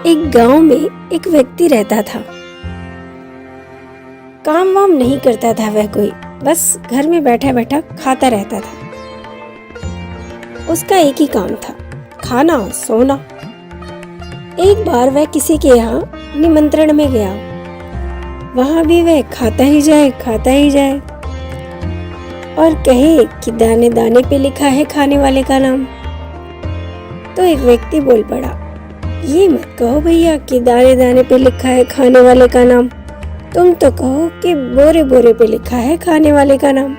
एक गांव में एक व्यक्ति रहता था। काम वाम नहीं करता था वह कोई, बस घर में बैठा बैठा खाता रहता था। उसका एक ही काम था, खाना सोना। एक बार वह किसी के यहाँ निमंत्रण में गया। वहां भी वह खाता ही जाए और कहे कि दाने दाने पे लिखा है खाने वाले का नाम। तो एक व्यक्ति बोल पड़ा, ये मत कहो भैया कि दाने दाने पे लिखा है खाने वाले का नाम, तुम तो कहो कि बोरे बोरे पे लिखा है खाने वाले का नाम।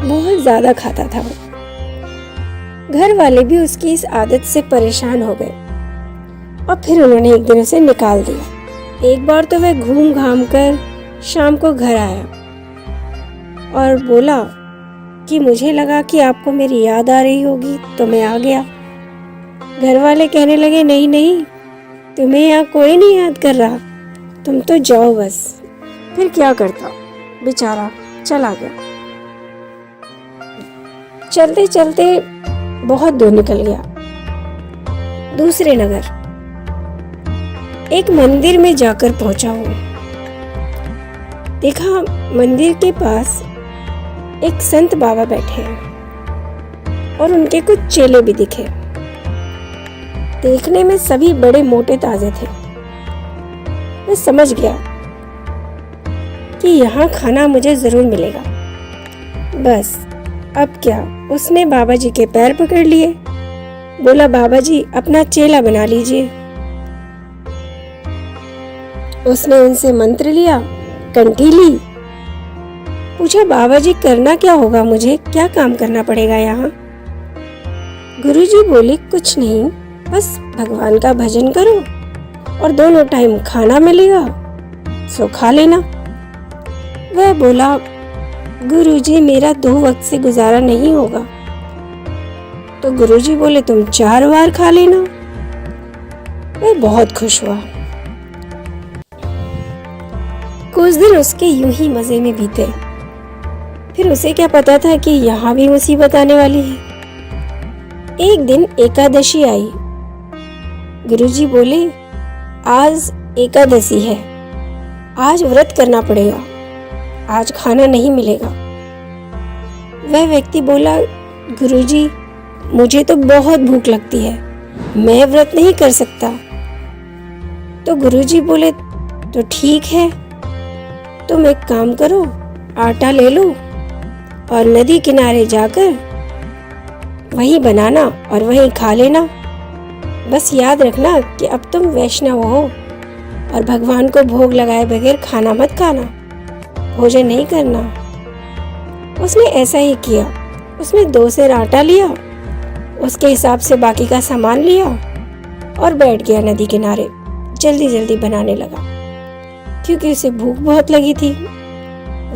बहुत ज्यादा खाता था वो। घर वाले भी उसकी इस आदत से परेशान हो गए और फिर उन्होंने एक दिन उसे निकाल दिया। एक बार तो वह घूम घाम कर शाम को घर आया और बोला कि मुझे लगा कि आपको मेरी याद आ रही होगी तो मैं आ गया। घर वाले कहने लगे, नहीं नहीं, तुम्हें यहाँ कोई नहीं याद कर रहा, तुम तो जाओ बस। फिर क्या करता, बेचारा चला गया। चलते चलते बहुत दूर निकल गया, दूसरे नगर। एक मंदिर में जाकर पहुंचा वो। देखा मंदिर के पास एक संत बाबा बैठे हैं और उनके कुछ चेले भी दिखे। देखने में सभी बड़े मोटे ताजे थे। मैं समझ गया कि यहाँ खाना मुझे जरूर मिलेगा। बस अब क्या, उसने बाबा जी के पैर पकड़ लिए, बोला, बाबा जी अपना चेला बना लीजिए। उसने उनसे मंत्र लिया, कंठी ली, पूछा, बाबा जी करना क्या होगा, मुझे क्या काम करना पड़ेगा यहाँ? गुरुजी बोले, कुछ नहीं, बस भगवान का भजन करो और दोनों टाइम खाना मिलेगा, सो खा लेना। वह बोला, गुरुजी मेरा 2 वक्त से गुजारा नहीं होगा। तो गुरुजी बोले, तुम 4 बार खा लेना। वह बहुत खुश हुआ। कुछ दिन उसके यूं ही मजे में बीते। फिर उसे क्या पता था कि यहाँ भी मुसीबत आने वाली है। एक दिन एकादशी आई। गुरुजी बोले, आज एकादशी है, आज व्रत करना पड़ेगा, आज खाना नहीं मिलेगा। वह व्यक्ति बोला, गुरुजी मुझे तो बहुत भूख लगती है, मैं व्रत नहीं कर सकता। तो गुरुजी बोले, तो ठीक है, तुम एक काम करो, आटा ले लो और नदी किनारे जाकर वहीं बनाना और वहीं खा लेना। बस याद रखना कि अब तुम वैष्णव हो और भगवान को भोग लगाए बगैर खाना मत खाना, भोजन नहीं करना। उसने ऐसा ही किया। उसने 2 सेर आटा लिया, उसके हिसाब से बाकी का सामान लिया और बैठ गया नदी किनारे। जल्दी जल्दी बनाने लगा क्योंकि उसे भूख बहुत लगी थी।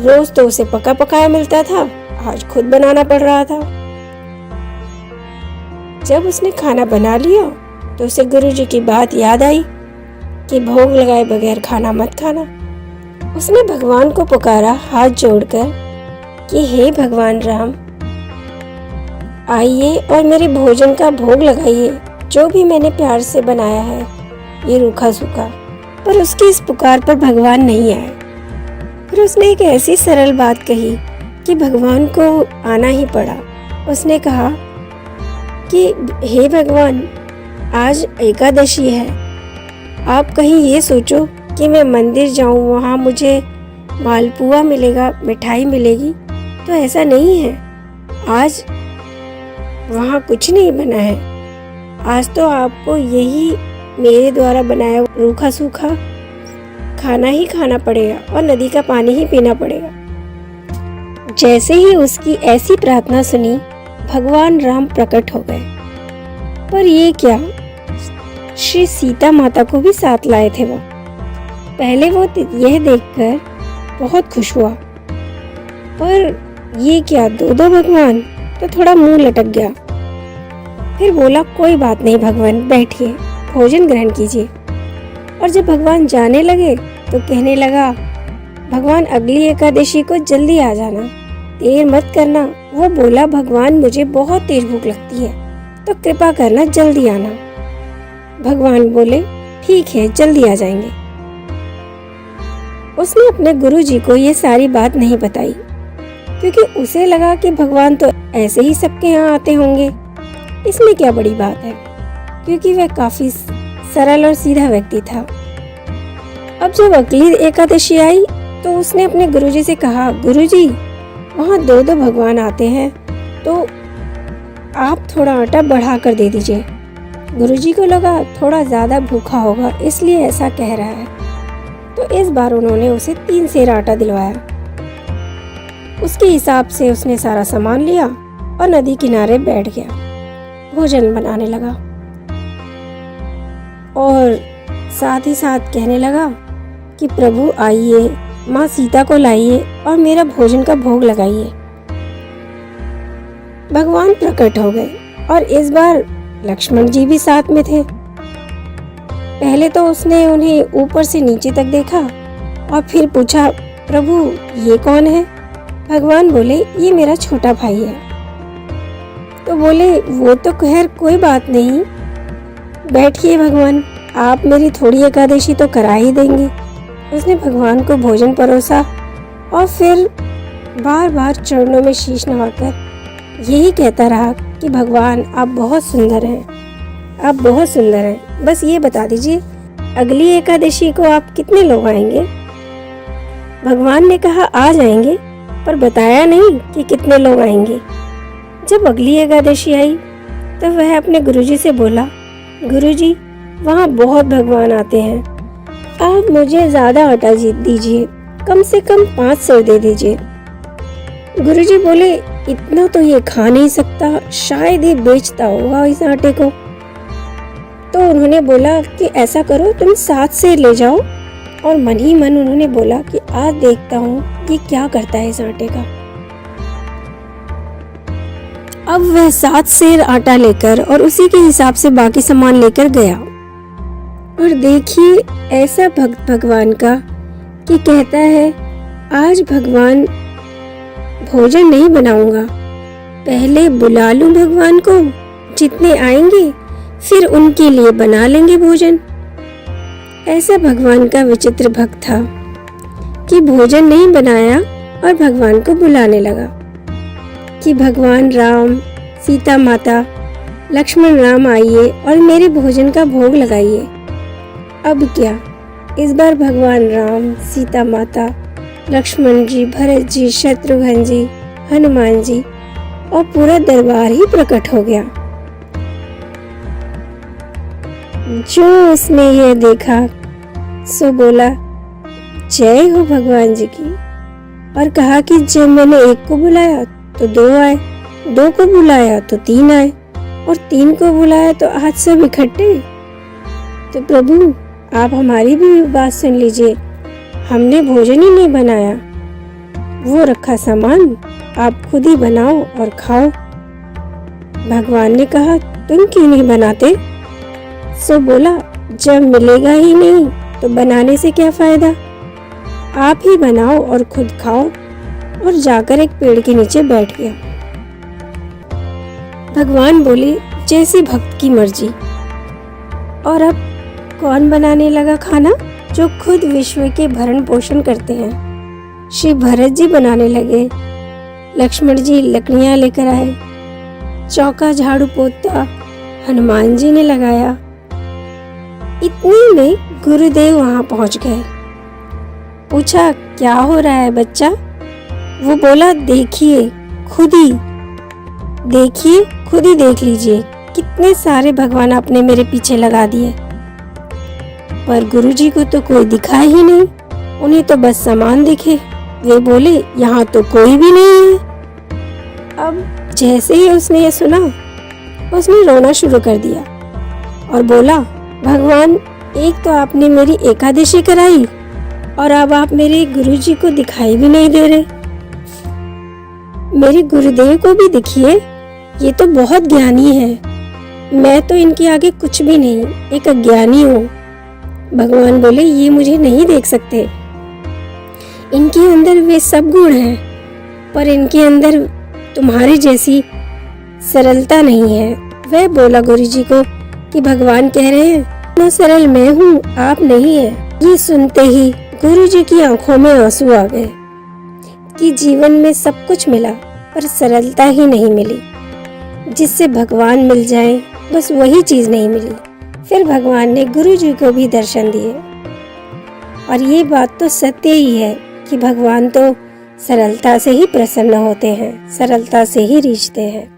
रोज तो उसे पका पकाया मिलता था, आज खुद बनाना पड़ रहा था। जब उसने खाना बना लिया तो उसे गुरुजी की बात याद आई कि भोग लगाए बगैर खाना मत खाना। उसने भगवान को पुकारा हाथ जोड़कर कि हे भगवान राम, आइए और मेरे भोजन का भोग लगाइए, जो भी मैंने प्यार से बनाया है ये रूखा सूखा। पर उसकी इस पुकार पर भगवान नहीं आए। फिर उसने एक ऐसी सरल बात कही कि भगवान को आना ही पड़ा। उसने कहा कि हे भगवान, आज एकादशी है, आप कहीं ये सोचो कि मैं मंदिर जाऊं, वहां मुझे मालपुआ मिलेगा, मिठाई मिलेगी, तो ऐसा नहीं है। आज वहां कुछ नहीं बना है। आज तो आपको यही मेरे द्वारा बनाया रूखा सूखा खाना ही खाना पड़ेगा और नदी का पानी ही पीना पड़ेगा। जैसे ही उसकी ऐसी प्रार्थना सुनी, भगवान राम प्रकट हो गए। पर ये क्या, श्री सीता माता को भी साथ लाए थे वो। पहले वो यह देखकर बहुत खुश हुआ, पर ये क्या, 2 भगवान, तो थोड़ा मुंह लटक गया। फिर बोला, कोई बात नहीं भगवान, बैठिए, भोजन ग्रहण कीजिए। और जब भगवान जाने लगे तो कहने लगा, भगवान अगली एकादशी को जल्दी आ जाना, देर मत करना। वो बोला, भगवान मुझे बहुत तेज भूख लगती है, तो कृपा करना जल्दी आना। भगवान बोले, ठीक है, जल्दी आ जाएंगे। उसने अपने गुरुजी को ये सारी बात नहीं बताई, क्योंकि उसे लगा कि भगवान तो ऐसे ही सबके यहाँ आते होंगे, इसमें क्या बड़ी बात है, क्योंकि वह काफी सरल और सीधा व्यक्ति था। अब जब अगली एकादशी आई तो उसने अपने गुरुजी से कहा, गुरुजी, वहाँ दो दो भगवान आते हैं, तो आप थोड़ा आटा बढ़ा कर दे दीजिए। गुरुजी को लगा थोड़ा ज्यादा भूखा होगा, इसलिए ऐसा कह रहा है। तो इस बार उन्होंने उसे 3 सेर आटा दिलवाया। उसके हिसाब से उसने सारा सामान लिया और नदी किनारे बैठ गया, भोजन बनाने लगा और साथ ही साथ कहने लगा कि प्रभु आइए, माँ सीता को लाइए और मेरा भोजन का भोग लगाइए। भगवान प्रकट हो गए और इस बार लक्ष्मण जी भी साथ में थे। पहले तो उसने उन्हें ऊपर से नीचे तक देखा और फिर पूछा, प्रभु ये कौन है? भगवान बोले, ये मेरा छोटा भाई है। तो बोले, वो तो खैर कोई बात नहीं, बैठिए भगवान, आप मेरी थोड़ी एकादशी तो करा ही देंगे। उसने भगवान को भोजन परोसा और फिर बार बार चरणों में शीश नवाकर यही कहता रहा कि भगवान आप बहुत सुंदर हैं, आप बहुत सुंदर हैं। बस ये बता दीजिए अगली एकादशी को आप कितने लोग आएंगे? भगवान ने कहा आ जाएंगे, पर बताया नहीं कि कितने लोग आएंगे। जब अगली एकादशी आई तो वह अपने गुरुजी से बोला, गुरुजी वहाँ बहुत भगवान आते हैं, आप मुझे ज्यादा आटा दीजिए, कम से कम 5 सेर दे दीजिए। गुरुजी बोले, इतना तो ये खा नहीं सकता, शायद ये बेचता होगा इस आटे को। तो उन्होंने बोला कि ऐसा करो, तुम 7 सेर ले जाओ। और मन ही मन उन्होंने बोला कि आज देखता हूँ ये क्या करता है इस आटे का। अब वह 7 सेर आटा लेकर और उसी के हिसाब से बाकी सामान लेकर गया। और देखिए ऐसा भक्त भगवान का कि कहता है, आज भगवान भोजन नहीं बनाऊंगा, पहले बुला लूं भगवान को, जितने आएंगे फिर उनके लिए बना लेंगे भोजन। ऐसा भगवान का विचित्र भक्त था कि भोजन नहीं बनाया और भगवान को बुलाने लगा कि भगवान राम, सीता माता, लक्ष्मण राम आइए और मेरे भोजन का भोग लगाइए। अब क्या, इस बार भगवान राम, सीता माता, लक्ष्मण जी, भरत जी, शत्रुघ्न जी, हनुमान जी और पूरा दरबार ही प्रकट हो गया। जो उसने यह देखा सो बोला, जय हो भगवान जी की, और कहा कि जब मैंने एक को बुलाया तो 2 आए, 2 को बुलाया तो 3 आए और 3 को बुलाया तो आज सब इकट्ठे। तो प्रभु आप हमारी भी बात सुन लीजिए, हमने भोजन ही नहीं बनाया, वो रखा सामान आप खुद ही बनाओ और खाओ। भगवान ने कहा, तुम क्यों नहीं बनाते? सो बोला, जब मिलेगा ही नहीं तो बनाने से क्या फायदा, आप ही बनाओ और खुद खाओ। और जाकर एक पेड़ के नीचे बैठ गया। भगवान बोले, जैसी भक्त की मर्जी। और अब कौन बनाने लगा खाना? जो खुद विश्व के भरण पोषण करते हैं। श्री भरत जी बनाने लगे, लक्ष्मण जी लकड़ियां लेकर आए, चौका झाड़ू पोता हनुमान जी ने लगाया। इतने में गुरुदेव वहां पहुंच गए। पूछा, क्या हो रहा है बच्चा? वो बोला, देखिए खुद ही देख लीजिए, कितने सारे भगवान आपने मेरे पीछे लगा दिए। पर गुरुजी को तो कोई दिखा ही नहीं, उन्हें तो बस सामान दिखे। वे बोले, यहाँ तो कोई भी नहीं है। अब जैसे ही उसने ये सुना, उसने रोना शुरू कर दिया और बोला, भगवान एक तो आपने मेरी एकादशी कराई और अब आप मेरे गुरुजी को दिखाई भी नहीं दे रहे। मेरे गुरुदेव को भी दिखिए, ये तो बहुत ज्ञानी है, मैं तो इनके आगे कुछ भी नहीं, एक अज्ञानी हूँ। भगवान बोले, ये मुझे नहीं देख सकते, इनके अंदर वे सब गुण हैं, पर इनके अंदर तुम्हारी जैसी सरलता नहीं है। वह बोला गुरुजी को कि भगवान कह रहे हैं इतना सरल मैं हूँ, आप नहीं है। ये सुनते ही गुरुजी की आंखों में आंसू आ गए कि जीवन में सब कुछ मिला पर सरलता ही नहीं मिली। जिससे भगवान मिल जाए बस वही चीज नहीं मिली। फिर भगवान ने गुरुजी को भी दर्शन दिए। और ये बात तो सत्य ही है कि भगवान तो सरलता से ही प्रसन्न होते हैं, सरलता से ही रिझते हैं।